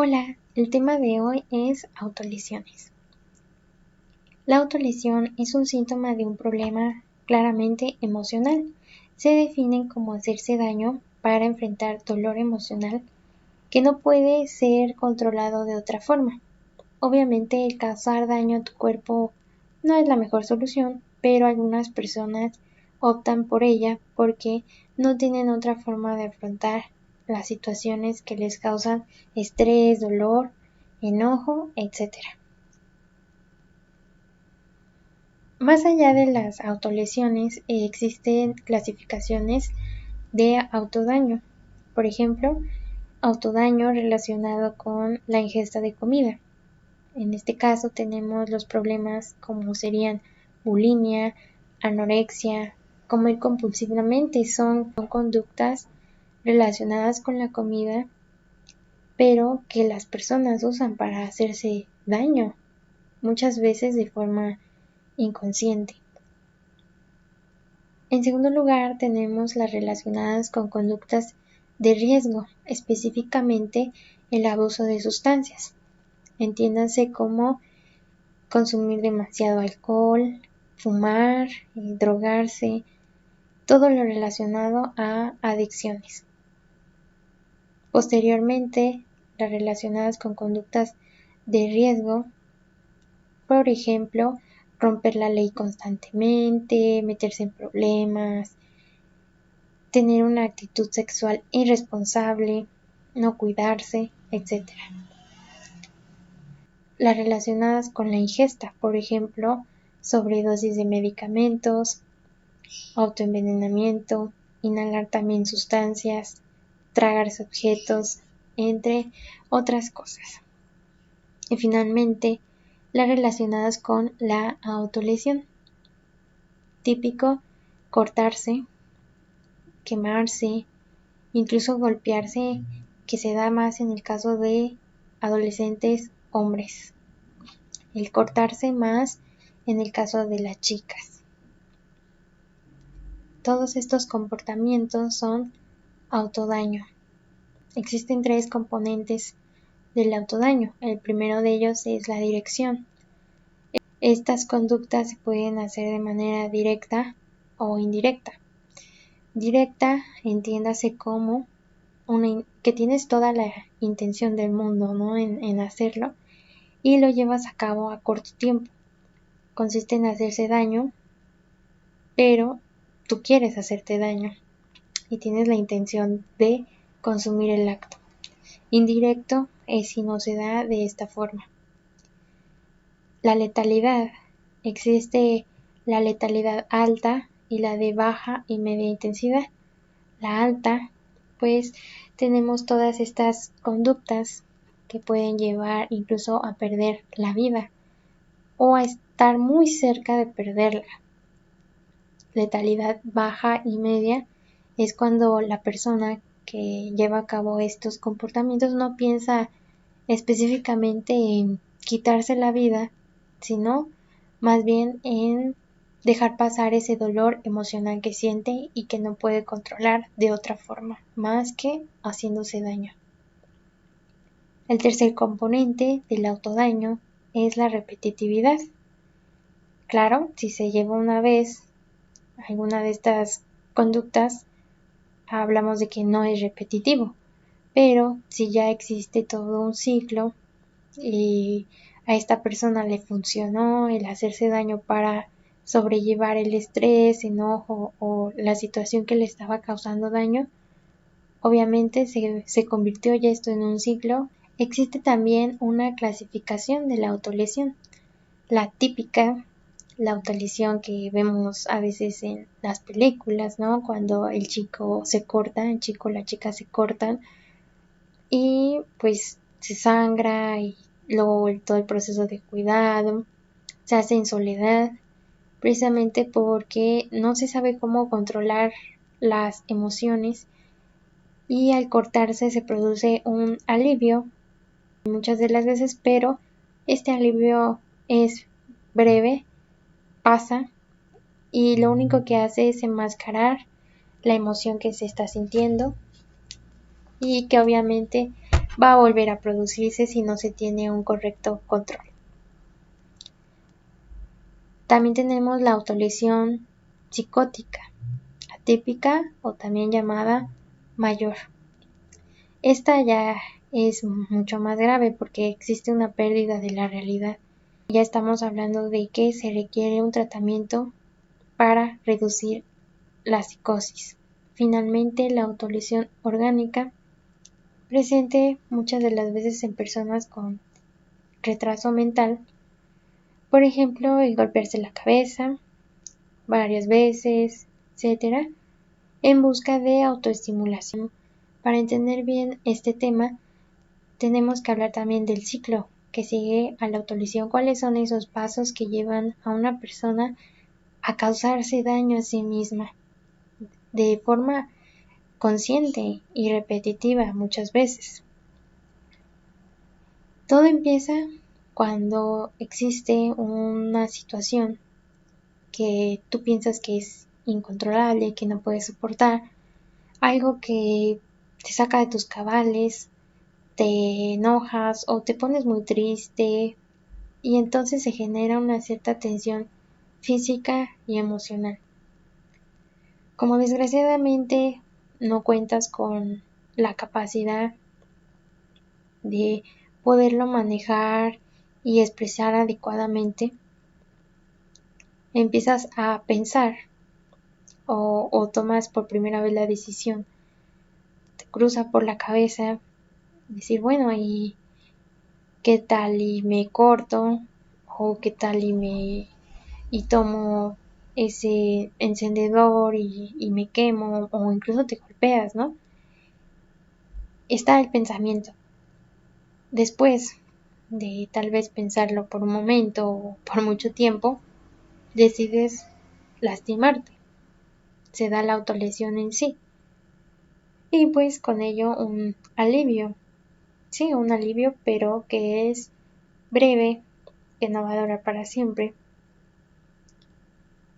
Hola, el tema de hoy es autolesiones. La autolesión es un síntoma de un problema claramente emocional. Se define como hacerse daño para enfrentar dolor emocional que no puede ser controlado de otra forma. Obviamente el causar daño a tu cuerpo no es la mejor solución, pero algunas personas optan por ella porque no tienen otra forma de afrontar las situaciones que les causan estrés, dolor, enojo, etc. Más allá de las autolesiones, existen clasificaciones de autodaño. Por ejemplo, autodaño relacionado con la ingesta de comida. En este caso tenemos los problemas como serían bulimia, anorexia, comer compulsivamente. Son conductas relacionadas con la comida, pero que las personas usan para hacerse daño, muchas veces de forma inconsciente. En segundo lugar, tenemos las relacionadas con conductas de riesgo, específicamente el abuso de sustancias. Entiéndase como consumir demasiado alcohol, fumar, drogarse, todo lo relacionado a adicciones. Posteriormente, las relacionadas con conductas de riesgo, por ejemplo, romper la ley constantemente, meterse en problemas, tener una actitud sexual irresponsable, no cuidarse, etc. Las relacionadas con la ingesta, por ejemplo, sobredosis de medicamentos, autoenvenenamiento, inhalar también sustancias, tragarse objetos, entre otras cosas. Y finalmente, las relacionadas con la autolesión. Típico, cortarse, quemarse, incluso golpearse, que se da más en el caso de adolescentes hombres. El cortarse más en el caso de las chicas. Todos estos comportamientos son autodaño. Existen 3 componentes del autodaño. El primero de ellos es la dirección. Estas conductas se pueden hacer de manera directa o indirecta. Directa, entiéndase como que tienes toda la intención del mundo, ¿no? en hacerlo y lo llevas a cabo a corto tiempo. Consiste en hacerse daño, pero tú quieres hacerte daño y tienes la intención de consumir el acto. Indirecto es si no se da de esta forma. La letalidad. Existe la letalidad alta y la de baja y media intensidad. La alta, pues tenemos todas estas conductas que pueden llevar incluso a perder la vida o a estar muy cerca de perderla. Letalidad baja y media es cuando la persona que lleva a cabo estos comportamientos no piensa específicamente en quitarse la vida, sino más bien en dejar pasar ese dolor emocional que siente y que no puede controlar de otra forma, más que haciéndose daño. El tercer componente del autodaño es la repetitividad. Claro, si se lleva una vez alguna de estas conductas, hablamos de que no es repetitivo, pero si ya existe todo un ciclo y a esta persona le funcionó el hacerse daño para sobrellevar el estrés, enojo o la situación que le estaba causando daño, obviamente se convirtió ya esto en un ciclo. Existe también una clasificación de la autolesión, la típica, la autolesión que vemos a veces en las películas, ¿no? Cuando el chico se corta, el chico o la chica se cortan y pues se sangra y luego todo el proceso de cuidado se hace en soledad, precisamente porque no se sabe cómo controlar las emociones y al cortarse se produce un alivio muchas de las veces, pero este alivio es breve, pasa y lo único que hace es enmascarar la emoción que se está sintiendo y que obviamente va a volver a producirse si no se tiene un correcto control. También tenemos la autolesión psicótica, atípica o también llamada mayor. Esta ya es mucho más grave porque existe una pérdida de la realidad. Ya estamos hablando de que se requiere un tratamiento para reducir la psicosis. Finalmente, la autolesión orgánica, presente muchas de las veces en personas con retraso mental, por ejemplo, el golpearse la cabeza varias veces, etcétera, en busca de autoestimulación. Para entender bien este tema, tenemos que hablar también del ciclo que sigue a la autolesión. ¿Cuáles son esos pasos que llevan a una persona a causarse daño a sí misma de forma consciente y repetitiva muchas veces? Todo empieza cuando existe una situación que tú piensas que es incontrolable, que no puedes soportar, algo que te saca de tus cabales, te enojas o te pones muy triste y entonces se genera una cierta tensión física y emocional. Como desgraciadamente no cuentas con la capacidad de poderlo manejar y expresar adecuadamente, empiezas a pensar o tomas por primera vez la decisión, te cruza por la cabeza decir, bueno, ¿y qué tal y me corto? ¿O qué tal y tomo ese encendedor y me quemo? O incluso te golpeas, ¿no? Está el pensamiento. Después de tal vez pensarlo por un momento o por mucho tiempo, decides lastimarte. Se da la autolesión en sí. Y pues con ello un alivio. Sí, un alivio, pero que es breve, que no va a durar para siempre.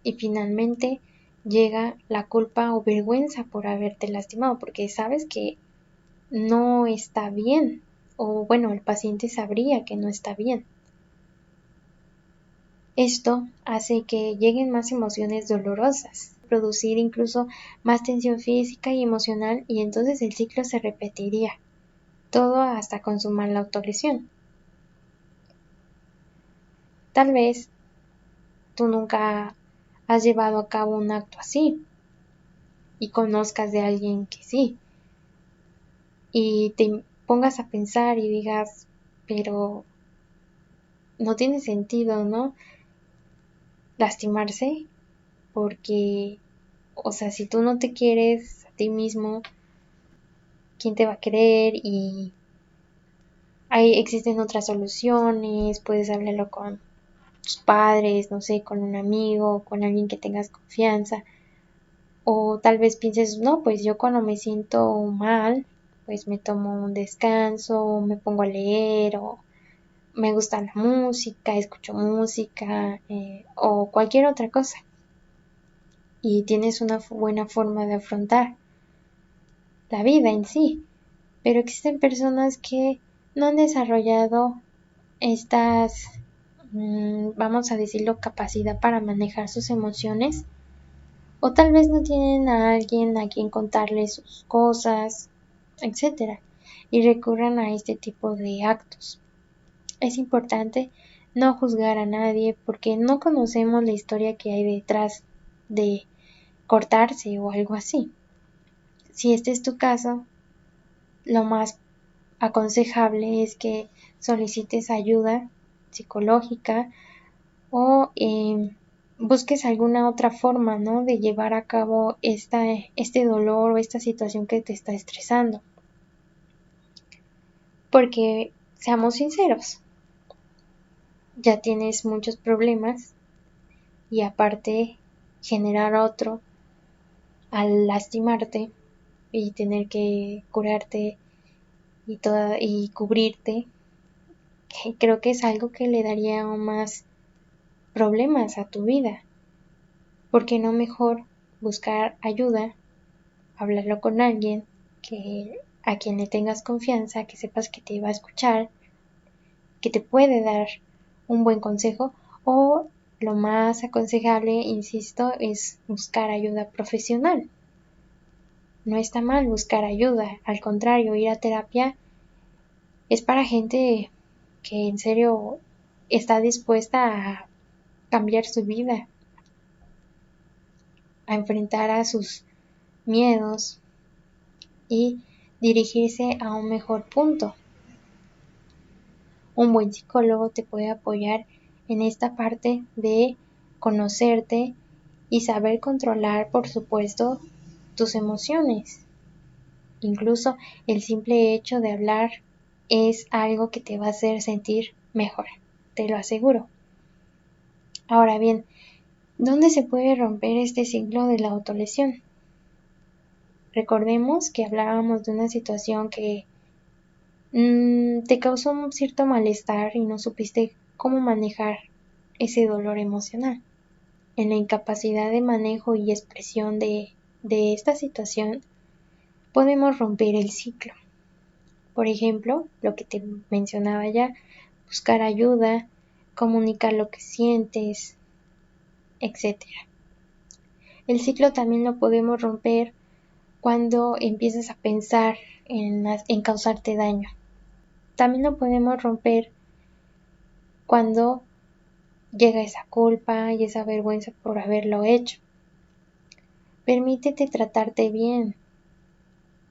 Y finalmente llega la culpa o vergüenza por haberte lastimado, porque sabes que no está bien, o bueno, el paciente sabría que no está bien. Esto hace que lleguen más emociones dolorosas, producir incluso más tensión física y emocional, y entonces el ciclo se repetiría, todo hasta consumar la autolesión. Tal vez tú nunca has llevado a cabo un acto así y conozcas de alguien que sí, y te pongas a pensar y digas, pero no tiene sentido, ¿no? Lastimarse, porque, o sea, si tú no te quieres a ti mismo, ¿quién te va a querer? Y ahí existen otras soluciones, puedes hablarlo con tus padres, no sé, con un amigo, con alguien que tengas confianza, o tal vez pienses, no, pues yo cuando me siento mal, pues me tomo un descanso, me pongo a leer, o me gusta la música, escucho música, o cualquier otra cosa. Y tienes una buena forma de afrontar la vida en sí. Pero existen personas que no han desarrollado estas, vamos a decirlo, capacidad para manejar sus emociones, o tal vez no tienen a alguien a quien contarle sus cosas, etcétera, y recurran a este tipo de actos. Es importante no juzgar a nadie porque no conocemos la historia que hay detrás de cortarse o algo así. Si este es tu caso, lo más aconsejable es que solicites ayuda psicológica o busques alguna otra forma, ¿no?, de llevar a cabo este dolor o esta situación que te está estresando. Porque, seamos sinceros, ya tienes muchos problemas y aparte generar otro al lastimarte y tener que curarte y cubrirte, creo que es algo que le daría aún más problemas a tu vida. ¿Por qué no mejor buscar ayuda, hablarlo con alguien que a quien le tengas confianza, que sepas que te va a escuchar, que te puede dar un buen consejo, o lo más aconsejable, insisto, es buscar ayuda profesional. No está mal buscar ayuda, al contrario, ir a terapia es para gente que en serio está dispuesta a cambiar su vida, a enfrentar a sus miedos y dirigirse a un mejor punto. Un buen psicólogo te puede apoyar en esta parte de conocerte y saber controlar, por supuesto, tus emociones. Incluso el simple hecho de hablar es algo que te va a hacer sentir mejor, te lo aseguro. Ahora bien, ¿dónde se puede romper este ciclo de la autolesión? Recordemos que hablábamos de una situación que te causó un cierto malestar y no supiste cómo manejar ese dolor emocional. En la incapacidad de manejo y expresión de esta situación, podemos romper el ciclo. Por ejemplo, lo que te mencionaba ya, buscar ayuda, comunicar lo que sientes, etc. El ciclo también lo podemos romper cuando empiezas a pensar en causarte daño. También lo podemos romper cuando llega esa culpa y esa vergüenza por haberlo hecho. Permítete tratarte bien.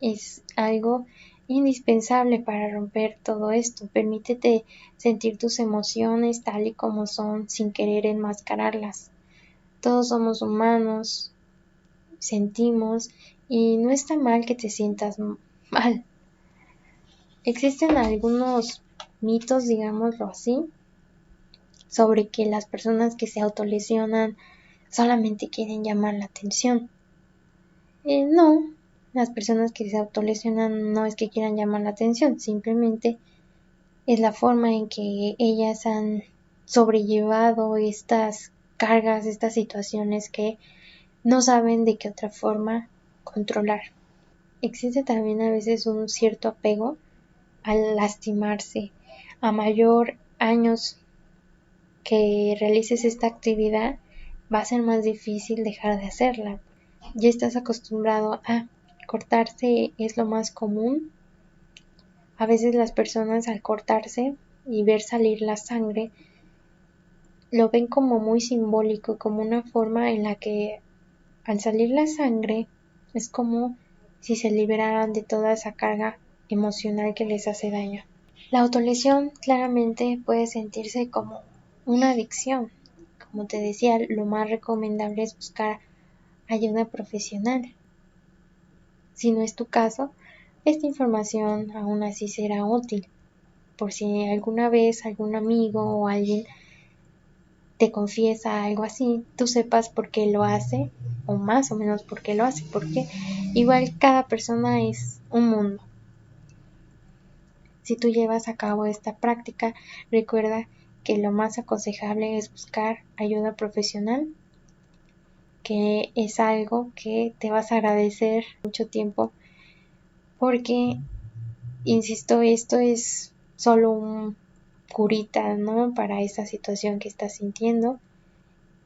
Es algo indispensable para romper todo esto. Permítete sentir tus emociones tal y como son sin querer enmascararlas. Todos somos humanos, sentimos y no está mal que te sientas mal. Existen algunos mitos, digámoslo así, sobre que las personas que se autolesionan solamente quieren llamar la atención. No, las personas que se autolesionan no es que quieran llamar la atención, simplemente es la forma en que ellas han sobrellevado estas cargas, estas situaciones que no saben de qué otra forma controlar. Existe también a veces un cierto apego al lastimarse. A mayor años que realices esta actividad, va a ser más difícil dejar de hacerla. Ya estás acostumbrado a cortarse, es lo más común. A veces las personas al cortarse y ver salir la sangre, lo ven como muy simbólico, como una forma en la que al salir la sangre es como si se liberaran de toda esa carga emocional que les hace daño. La autolesión claramente puede sentirse como una adicción. Como te decía, lo más recomendable es buscar ayuda profesional. Si no es tu caso, esta información aún así será útil. Por si alguna vez algún amigo o alguien te confiesa algo así, tú sepas por qué lo hace o más o menos por qué lo hace, porque igual cada persona es un mundo. Si tú llevas a cabo esta práctica, recuerda que lo más aconsejable es buscar ayuda profesional, que es algo que te vas a agradecer mucho tiempo, porque, insisto, esto es solo un curita, ¿no? Para esta situación que estás sintiendo,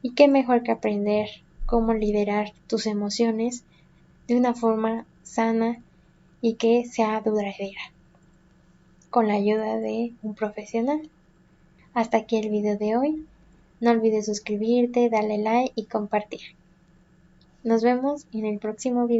y qué mejor que aprender cómo liderar tus emociones de una forma sana y que sea duradera, con la ayuda de un profesional. Hasta aquí el video de hoy. No olvides suscribirte, darle like y compartir. Nos vemos en el próximo video.